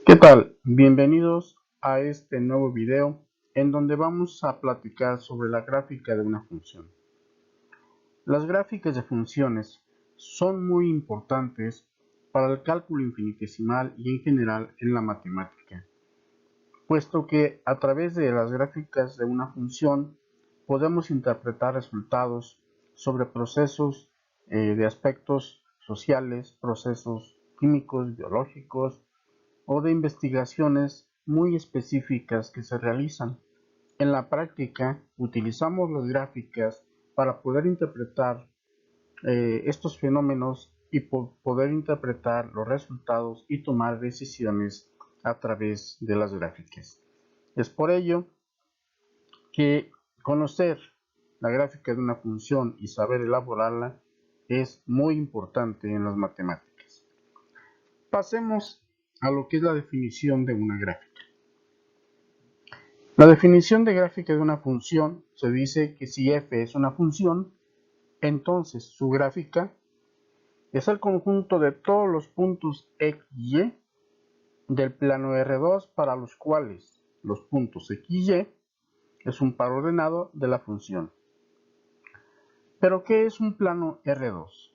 ¿Qué tal? Bienvenidos a este nuevo video en donde vamos a platicar sobre la gráfica de una función. Las gráficas de funciones son muy importantes para el cálculo infinitesimal y en general en la matemática, puesto que a través de las gráficas de una función podemos interpretar resultados sobre procesos de aspectos sociales, procesos químicos, biológicos, o de investigaciones muy específicas que se realizan. En la práctica, utilizamos las gráficas para poder interpretar estos fenómenos y poder interpretar los resultados y tomar decisiones a través de las gráficas. Es por ello que conocer la gráfica de una función y saber elaborarla es muy importante en las matemáticas. Pasemos a lo que es la definición de una gráfica. La definición de gráfica de una función se dice que si f es una función, entonces su gráfica es el conjunto de todos los puntos x y y del plano R2 para los cuales los puntos x y y es un par ordenado de la función. ¿Pero qué es un plano R2?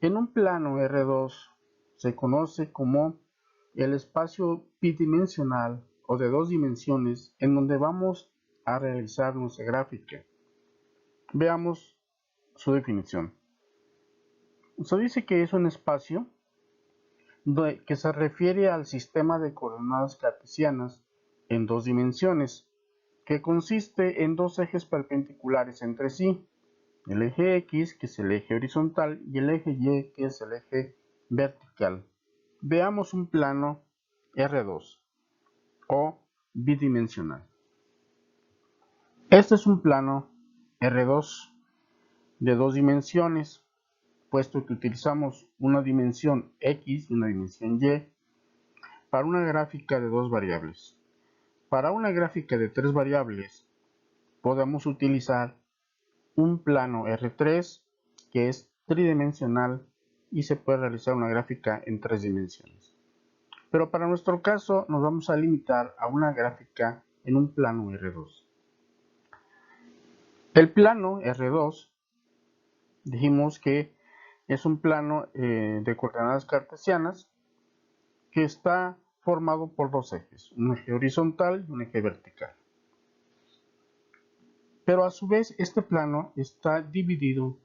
En un plano R2 se conoce como el espacio bidimensional o de dos dimensiones en donde vamos a realizar nuestra gráfica. Veamos su definición. Se dice que es un espacio que se refiere al sistema de coordenadas cartesianas en dos dimensiones, que consiste en dos ejes perpendiculares entre sí, el eje X, que es el eje horizontal, y el eje Y, que es el eje vertical. Veamos un plano R2 o bidimensional. Este es un plano R2 de dos dimensiones, puesto que utilizamos una dimensión X y una dimensión Y para una gráfica de dos variables. Para una gráfica de tres variables, podemos utilizar un plano R3 que es tridimensional y se puede realizar una gráfica en tres dimensiones. Pero para nuestro caso nos vamos a limitar a una gráfica en un plano R2. El plano R2 dijimos que es un plano de coordenadas cartesianas que está formado por dos ejes, un eje horizontal y un eje vertical. Pero a su vez este plano está dividido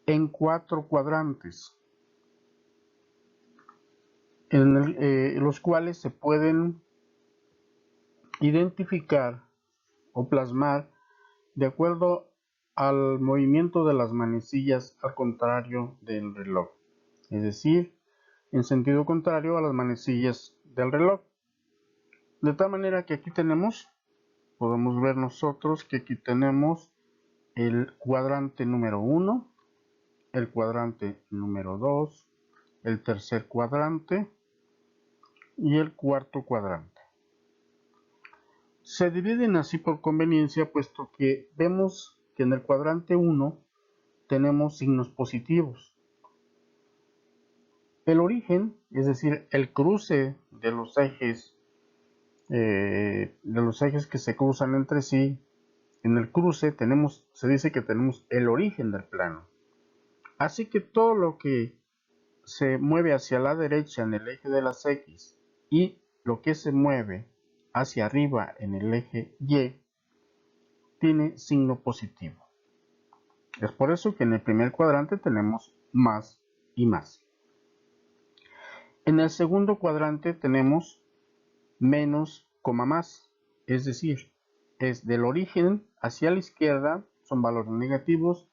en cuatro cuadrantes, en los cuales se pueden identificar o plasmar de acuerdo al movimiento de las manecillas al contrario del reloj, es decir, en sentido contrario a las manecillas del reloj. De tal manera que aquí podemos ver nosotros que aquí tenemos el cuadrante número 1, el cuadrante número 2, el tercer cuadrante y el cuarto cuadrante. Se dividen así por conveniencia, puesto que vemos que en el cuadrante 1 tenemos signos positivos. El origen, es decir, el cruce de los ejes que se cruzan entre sí, en el cruce se dice que tenemos el origen del plano. Así que todo lo que se mueve hacia la derecha en el eje de las X y lo que se mueve hacia arriba en el eje Y tiene signo positivo. Es por eso que en el primer cuadrante tenemos más y más. En el segundo cuadrante tenemos menos, más, es decir, es del origen hacia la izquierda son valores negativos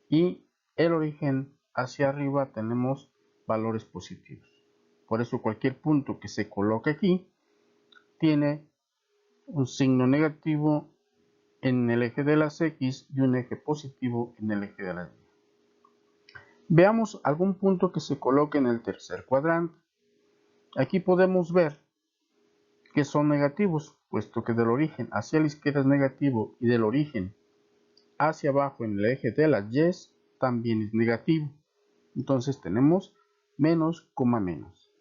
y el origen hacia arriba tenemos valores positivos. Por eso cualquier punto que se coloque aquí tiene un signo negativo en el eje de las X y un eje positivo en el eje de las Y. Veamos algún punto que se coloque en el tercer cuadrante. Aquí podemos ver que son negativos, puesto que del origen hacia la izquierda es negativo y del origen hacia abajo en el eje de las Y también es negativo. Entonces tenemos menos, menos.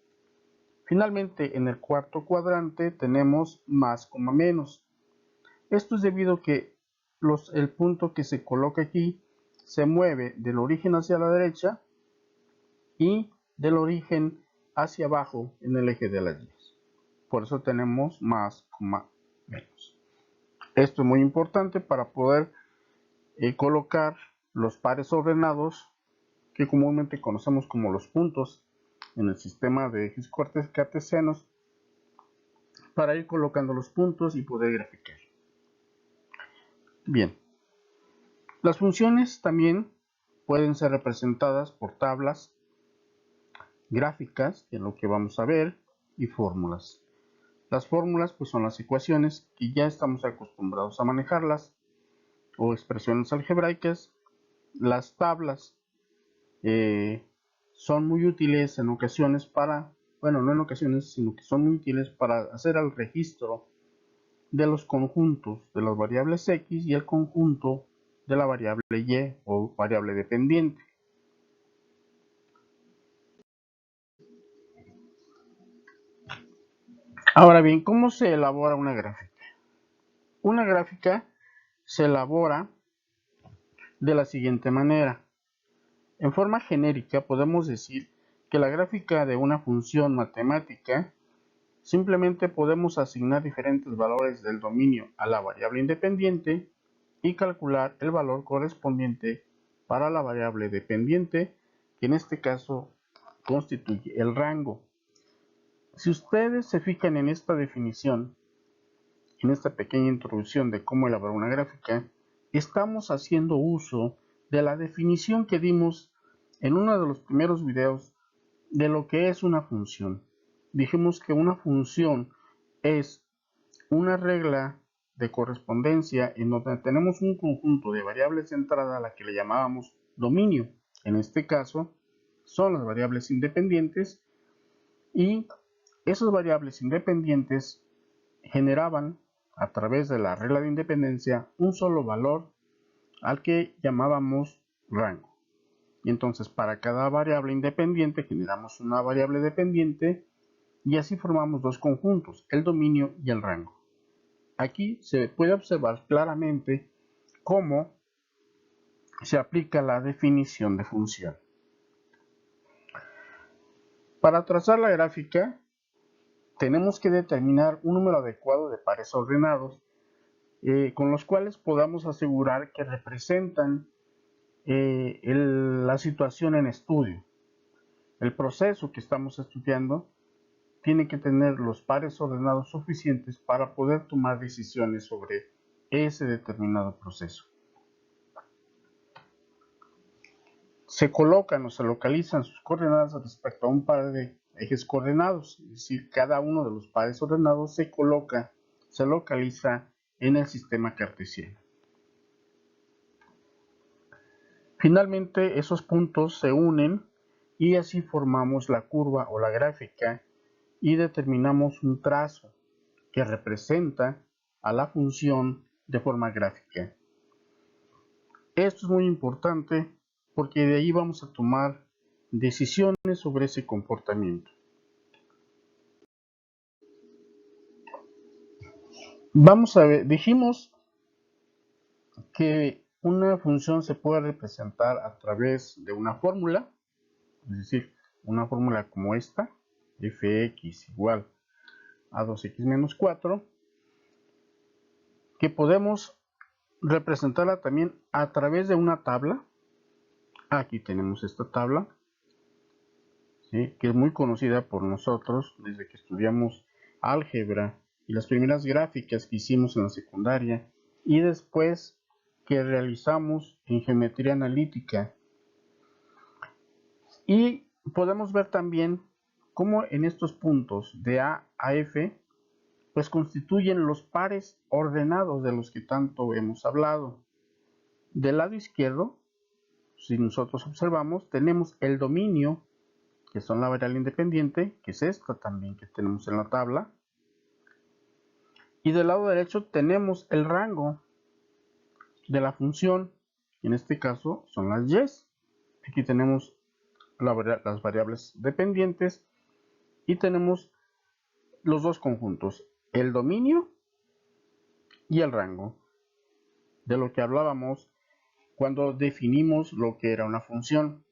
Finalmente, en el cuarto cuadrante tenemos más, menos. Esto es debido a que el punto que se coloca aquí se mueve del origen hacia la derecha y del origen hacia abajo en el eje de las Y. Por eso tenemos más, menos. Esto es muy importante para poder colocar los pares ordenados que comúnmente conocemos como los puntos en el sistema de ejes cartesianos, para ir colocando los puntos y poder graficar. Bien, las funciones también pueden ser representadas por tablas gráficas, que es lo que vamos a ver, y fórmulas. Las fórmulas pues son las ecuaciones que ya estamos acostumbrados a manejarlas, o expresiones algebraicas. Las tablas son muy útiles en ocasiones para, bueno, no en ocasiones, sino que son muy útiles para hacer el registro de los conjuntos de las variables x y el conjunto de la variable y o variable dependiente. Ahora bien, ¿cómo se elabora una gráfica? Una gráfica se elabora de la siguiente manera. En forma genérica podemos decir que la gráfica de una función matemática simplemente podemos asignar diferentes valores del dominio a la variable independiente y calcular el valor correspondiente para la variable dependiente, que en este caso constituye el rango. Si ustedes se fijan en esta definición, en esta pequeña introducción de cómo elaborar una gráfica, estamos haciendo uso de la definición que dimos en uno de los primeros videos de lo que es una función. Dijimos que una función es una regla de correspondencia en donde tenemos un conjunto de variables de entrada a la que le llamábamos dominio. En este caso son las variables independientes, y esas variables independientes generaban a través de la regla de independencia un solo valor al que llamábamos rango. Y entonces para cada variable independiente generamos una variable dependiente y así formamos dos conjuntos, el dominio y el rango. Aquí se puede observar claramente cómo se aplica la definición de función. Para trazar la gráfica tenemos que determinar un número adecuado de pares ordenados con los cuales podamos asegurar que representan la situación en estudio. El proceso que estamos estudiando tiene que tener los pares ordenados suficientes para poder tomar decisiones sobre ese determinado proceso. Se colocan o se localizan sus coordenadas respecto a un par de ejes coordenados, es decir, cada uno de los pares ordenados se localiza en el sistema cartesiano. Finalmente, esos puntos se unen y así formamos la curva o la gráfica y determinamos un trazo que representa a la función de forma gráfica. Esto es muy importante porque de ahí vamos a tomar decisiones sobre ese comportamiento. Vamos a ver, dijimos que una función se puede representar a través de una fórmula, es decir, una fórmula como esta, fx igual a 2x menos 4, que podemos representarla también a través de una tabla. Aquí tenemos esta tabla, ¿sí?, que es muy conocida por nosotros desde que estudiamos álgebra y las primeras gráficas que hicimos en la secundaria y después que realizamos en geometría analítica. Y podemos ver también cómo en estos puntos de A a F pues constituyen los pares ordenados de los que tanto hemos hablado. Del lado izquierdo, si nosotros observamos, tenemos el dominio, que son la variable independiente, que es esta también que tenemos en la tabla. Y del lado derecho tenemos el rango de la función, que en este caso son las y. Aquí tenemos las variables dependientes y tenemos los dos conjuntos, el dominio y el rango, de lo que hablábamos cuando definimos lo que era una función.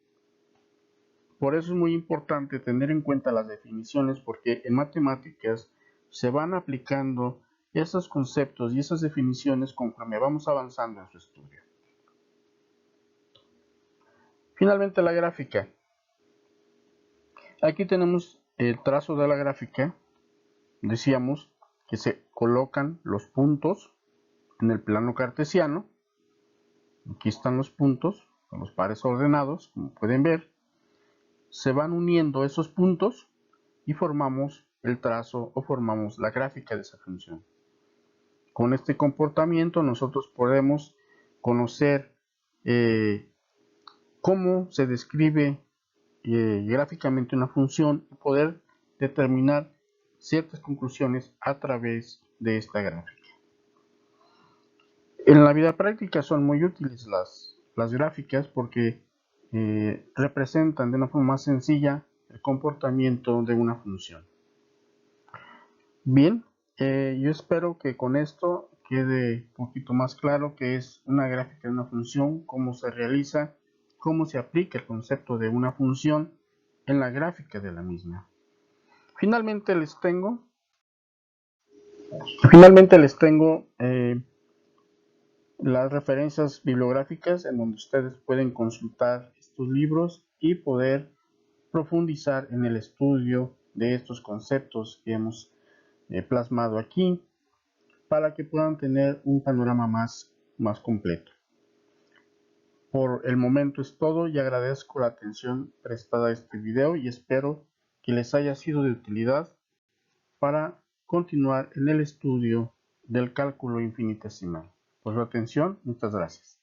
Por eso es muy importante tener en cuenta las definiciones, porque en matemáticas se van aplicando esos conceptos y esas definiciones conforme vamos avanzando en su estudio. Finalmente, la gráfica. Aquí tenemos el trazo de la gráfica. Decíamos que se colocan los puntos en el plano cartesiano. Aquí están los puntos, con los pares ordenados, como pueden ver. Se van uniendo esos puntos y formamos el trazo o formamos la gráfica de esa función. Con este comportamiento nosotros podemos conocer cómo se describe gráficamente una función y poder determinar ciertas conclusiones a través de esta gráfica. En la vida práctica son muy útiles las gráficas porque representan de una forma más sencilla el comportamiento de una función. Bien, yo espero que con esto quede un poquito más claro qué es una gráfica de una función, cómo se realiza, cómo se aplica el concepto de una función en la gráfica de la misma. Finalmente les tengo las referencias bibliográficas en donde ustedes pueden consultar estos libros y poder profundizar en el estudio de estos conceptos que hemos plasmado aquí para que puedan tener un panorama más completo. Por el momento es todo y agradezco la atención prestada a este video y espero que les haya sido de utilidad para continuar en el estudio del cálculo infinitesimal. Por su atención, muchas gracias.